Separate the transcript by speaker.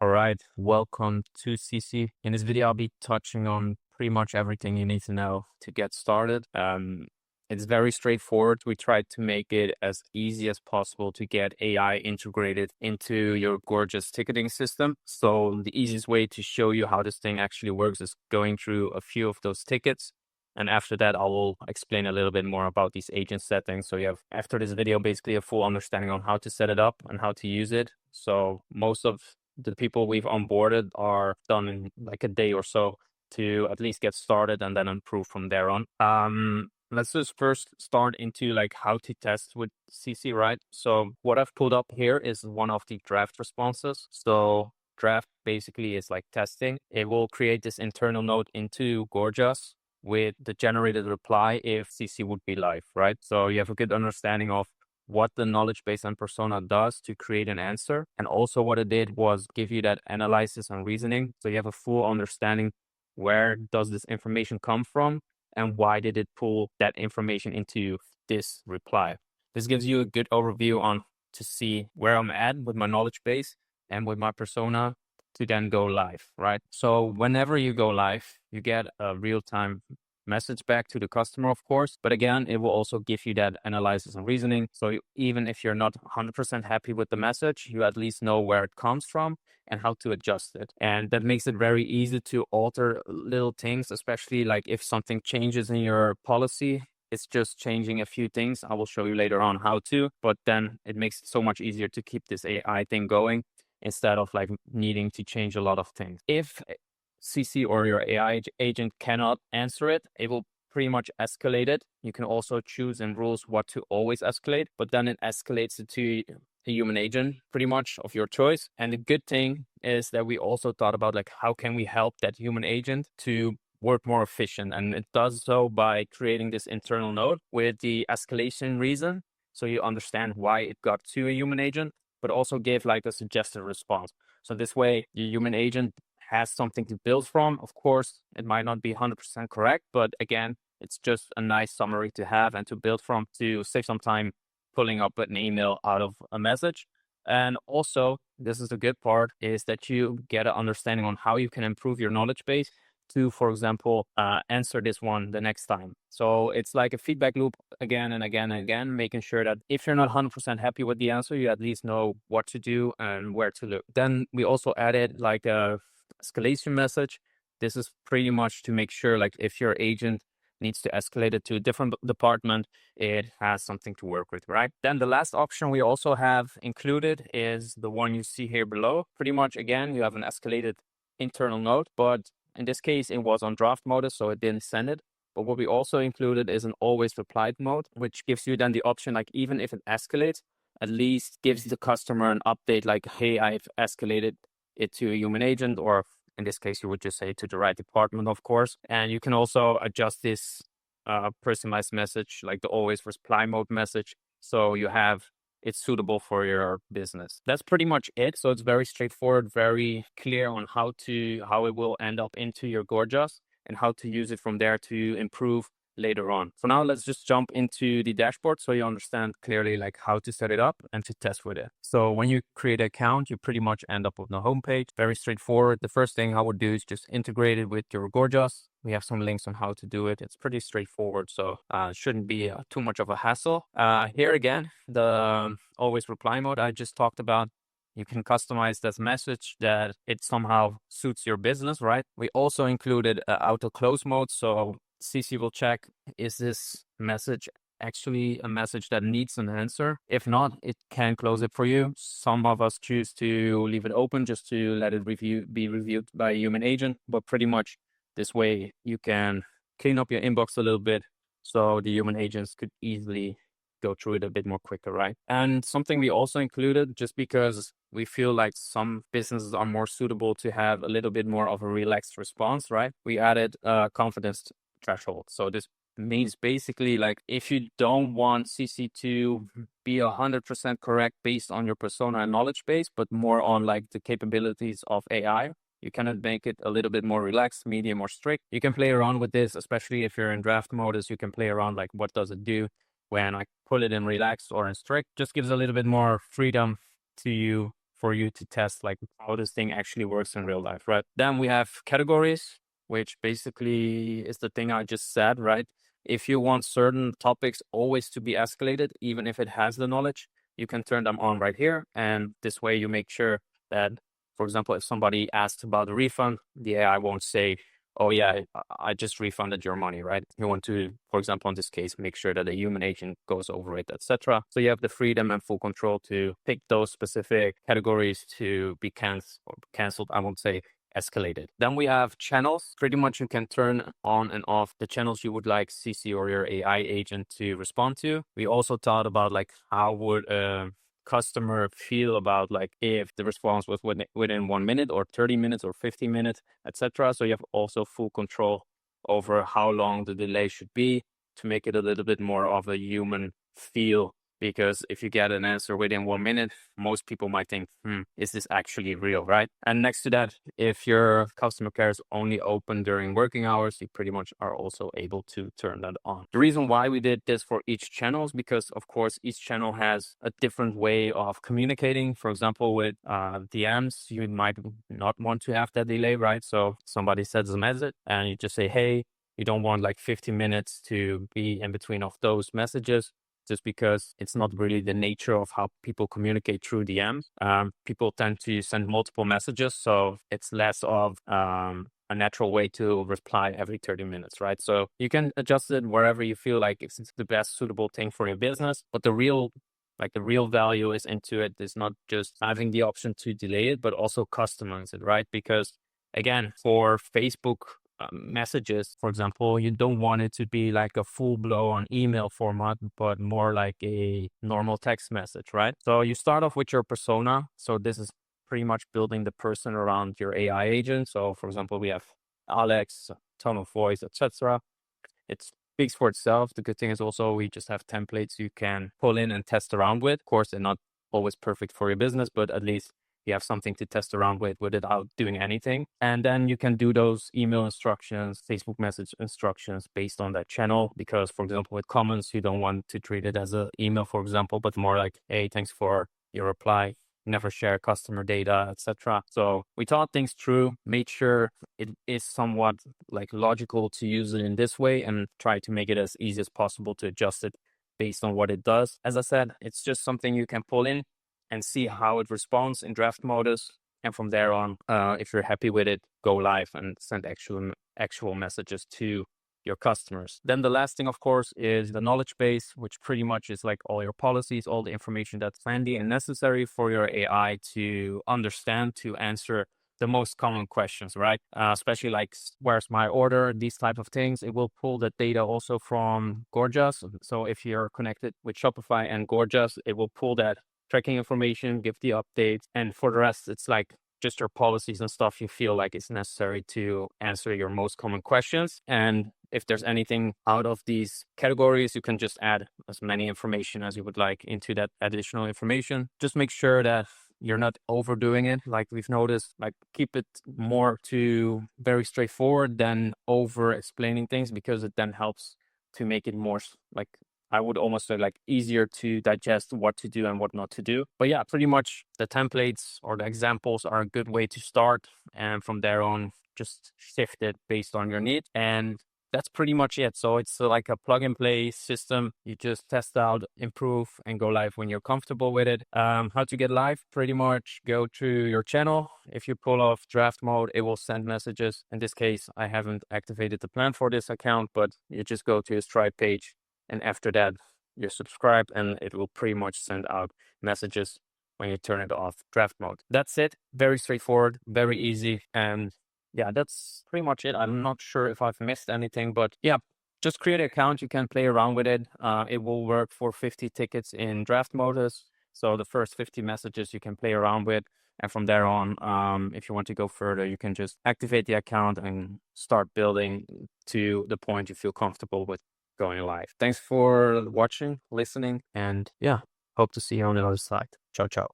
Speaker 1: All right, welcome to CeeCee. In this video, I'll be touching on pretty much everything you need to know to get started. It's very straightforward. We tried to make it as easy as possible to get AI integrated into your Gorgias ticketing system. So the easiest way to show you how this thing actually works is going through a few of those tickets. And after that, I will explain a little bit more about these agent settings. So you have, after this video, basically a full understanding on how to set it up and how to use it. So most of the people we've onboarded are done in like a day or so to at least get started and then improve from there on. Let's just first start into like how to test with CeeCee, right? So what I've pulled up here is one of the draft responses. So draft basically is like testing. It will create this internal node into Gorgias with the generated reply if CeeCee would be live, right? So you have a good understanding of what the knowledge base and persona does to create an answer. And also what it did was give you that analysis and reasoning. So you have a full understanding where does this information come from and why did it pull that information into this reply. This gives you a good overview on to see where I'm at with my knowledge base and with my persona to then go live, right? So whenever you go live, you get a real-time message back to the customer, of course, but again, it will also give you that analysis and reasoning. So even if you're not 100% happy with the message, you at least know where it comes from and how to adjust it. And that makes it very easy to alter little things, especially like if something changes in your policy. It's just changing a few things. I will show you later on how to, but then it makes it so much easier to keep this AI thing going instead of like needing to change a lot of things. If CeeCee or your AI agent cannot answer it, it will pretty much escalate it. You can also choose in rules what to always escalate, but then it escalates it to a human agent pretty much of your choice. And the good thing is that we also thought about like how can we help that human agent to work more efficient, and it does so by creating this internal node with the escalation reason, so you understand why it got to a human agent, but also give like a suggested response. So this way your human agent has something to build from. Of course, it might not be 100% correct, but again, it's just a nice summary to have and to build from to save some time pulling up an email out of a message. And also, this is the good part, is that you get an understanding on how you can improve your knowledge base to, for example, answer this one the next time. So it's like a feedback loop again and again and again, making sure that if you're not 100% happy with the answer, you at least know what to do and where to look. Then we also added like a escalation message. This is pretty much to make sure like if your agent needs to escalate it to a different department, it has something to work with, right? Then the last option we also have included is the one you see here below. Pretty much, again, you have an escalated internal node, but in this case, it was on draft mode, so it didn't send it. But what we also included is an always replied mode, which gives you then the option, like even if it escalates, at least gives the customer an update like, hey, I've escalated it to a human agent, or in this case, you would just say to the right department, of course. And you can also adjust this personalized message, like the always reply mode message. So you have it's suitable for your business. That's pretty much it. So it's very straightforward, very clear on how it will end up into your Gorgias and how to use it from there to improve later on. For now, let's just jump into the dashboard so you understand clearly like how to set it up and to test with it. So when you create an account, you pretty much end up on the homepage. Very straightforward. The first thing I would do is just integrate it with your Gorgias. We have some links on how to do it. It's pretty straightforward, so it shouldn't be too much of a hassle. Here again, the always reply mode I just talked about. You can customize this message that it somehow suits your business, right? We also included auto close mode, so CeeCee will check, is this message actually a message that needs an answer? If not, it can close it for you. Some of us choose to leave it open just to let it be reviewed by a human agent, but pretty much this way you can clean up your inbox a little bit so the human agents could easily go through it a bit more quicker, right? And something we also included, just because we feel like some businesses are more suitable to have a little bit more of a relaxed response, right? We added a confidence threshold. So this means basically like if you don't want CeeCee to be 100% correct based on your persona and knowledge base, but more on like the capabilities of AI, you cannot make it a little bit more relaxed, medium, or strict. You can play around with this, especially if you're in draft modus. You can play around like what does it do when I put it in relaxed or in strict. Just gives a little bit more freedom to you for you to test like how this thing actually works in real life, right? Then we have categories, which basically is the thing I just said, right? If you want certain topics always to be escalated, even if it has the knowledge, you can turn them on right here. And this way you make sure that, for example, if somebody asks about a refund, the AI won't say, oh yeah, I just refunded your money, right? You want to, for example, in this case, make sure that a human agent goes over it, etc. So you have the freedom and full control to pick those specific categories to be canceled. I won't say escalated. Then we have channels. Pretty much you can turn on and off the channels you would like CeeCee or your AI agent to respond to. We also thought about like how would customer feel about like if the response was within 1 minute or 30 minutes or 50 minutes, etc. So you have also full control over how long the delay should be to make it a little bit more of a human feel. Because if you get an answer within 1 minute, most people might think, is this actually real, right? And next to that, if your customer care is only open during working hours, you pretty much are also able to turn that on. The reason why we did this for each channel is because, of course, each channel has a different way of communicating. For example, with DMs, you might not want to have that delay, right? So somebody sends a message and you just say, hey, you don't want like 50 minutes to be in between of those messages, just because it's not really the nature of how people communicate through DMs. People tend to send multiple messages, so it's less of a natural way to reply every 30 minutes, right? So you can adjust it wherever you feel like it's the best suitable thing for your business. But the real value is into it is not just having the option to delay it, but also customize it, right? Because again, for Facebook messages, for example, you don't want it to be like a full-blown email format, but more like a normal text message, right? So you start off with your persona. So this is pretty much building the person around your AI agent. So for example, we have Alex, tone of voice, etc. It speaks for itself. The good thing is also we just have templates you can pull in and test around with. Of course, they're not always perfect for your business, but at least you have something to test around with without doing anything. And then you can do those email instructions, Facebook message instructions based on that channel. Because, for example, with comments, you don't want to treat it as an email, for example, but more like, hey, thanks for your reply. Never share customer data, etc. So we thought things through, made sure it is somewhat like logical to use it in this way, and try to make it as easy as possible to adjust it based on what it does. As I said, it's just something you can pull in and see how it responds in draft modus. And from there on, if you're happy with it, go live and send actual messages to your customers. Then the last thing, of course, is the knowledge base, which pretty much is like all your policies, all the information that's handy and necessary for your AI to understand, to answer the most common questions, right? Especially like, where's my order? These type of things. It will pull the data also from Gorgias. So if you're connected with Shopify and Gorgias, it will pull that tracking information, give the updates. And for the rest, it's like just your policies and stuff you feel like it's necessary to answer your most common questions. And if there's anything out of these categories, you can just add as many information as you would like into that additional information. Just make sure that you're not overdoing it. Like we've noticed, like keep it more to very straightforward than over explaining things, because it then helps to make it more like, I would almost say like easier to digest what to do and what not to do. But yeah, pretty much the templates or the examples are a good way to start. And from there on, just shift it based on your need. And that's pretty much it. So it's like a plug and play system. You just test out, improve, and go live when you're comfortable with it. How to get live? Pretty much go to your channel. If you pull off draft mode, it will send messages. In this case, I haven't activated the plan for this account, but you just go to your Stripe page. And after that, you're subscribed, and it will pretty much send out messages when you turn it off draft mode. That's it. Very straightforward, very easy. And yeah, that's pretty much it. I'm not sure if I've missed anything, but yeah, just create an account. You can play around with it. It will work for 50 tickets in draft modus. So the first 50 messages you can play around with. And from there on, if you want to go further, you can just activate the account and start building to the point you feel comfortable with going live. Thanks for watching, listening, and yeah, hope to see you on the other side. Ciao, ciao.